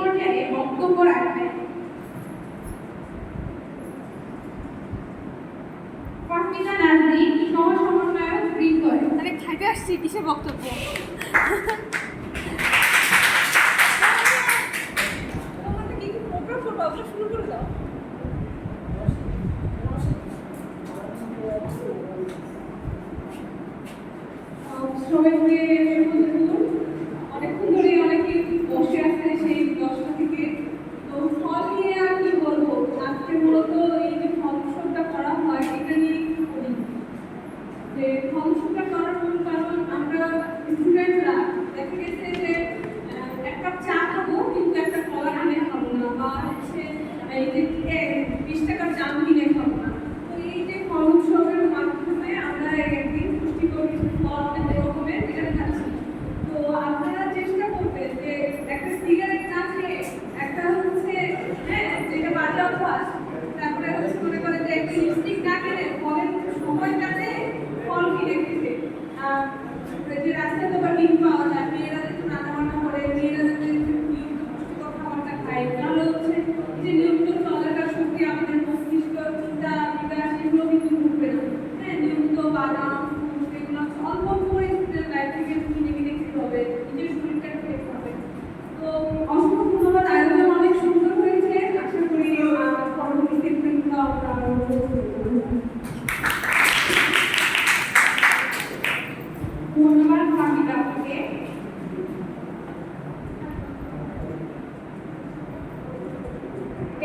পর্যায়ে বক্তব্য রাখবেন ফাহমিদা নাজরীন, সহ সমন্বয়ক হৃদয়। মানে খাইতে আসছি, কিসে বক্তব্য? শুরু করে দাও। অনেকক্ষণ ধরে অনেকে বসে আছে সেই 10টা থেকে। তো ফল নিয়ে আর কি বলবো, আজকে মূলত এই যে ফল উৎসবটা করা হয় এটা নিয়ে করি। যে ফল উৎসবটা করার মূল কারণ আমরা স্টুডেন্টরা দেখা গেছে যে এক কাপ চা খাবো কিন্তু একটা কলা কিনে খাবো না, বা হচ্ছে এই যে 20 টাকার জাম কিনে খাবো না। তো এই যে ফল উৎসবের মাধ্যমে আমরা একদিন পুষ্টিকর কিছু ফল অনেক রকমের এখানে খাচ্ছি। তো আপনারা চেষ্টা করবেন যে একটা সিগারেট না খেয়ে একটা হচ্ছে যেটা বাজে অভ্যাস, তারপরে হচ্ছে মনে করেন যে একটা লিপস্টিক না কিনে ফলের সময়টাতে ফল কিনে খেতে। যে রাস্তায় তো ডিম পাওয়া যায়, মেয়েরা যেহেতু রান্না বান্না করে, মেয়েরা যাতে নিয়মিত পুষ্টিকর খাবারটা খায়, তাহলে হচ্ছে যে নিয়মিত চলাটা শক্তি আমাদের মস্তিষ্ক চিন্তা বিকাশ এগুলো কিন্তু ঘটবে না। নিয়মিত বাদাম এগুলো অল্প করে লাইফ থেকে কিনে কিনে খেতে হবে, নিজের শরীরটা খেতে হবে। তো অসংখ্য ধন্যবাদ, আয়োজন অনেক সুন্দর হয়েছে। আশা করি পরবর্তী ক্ষেত্রে আমরা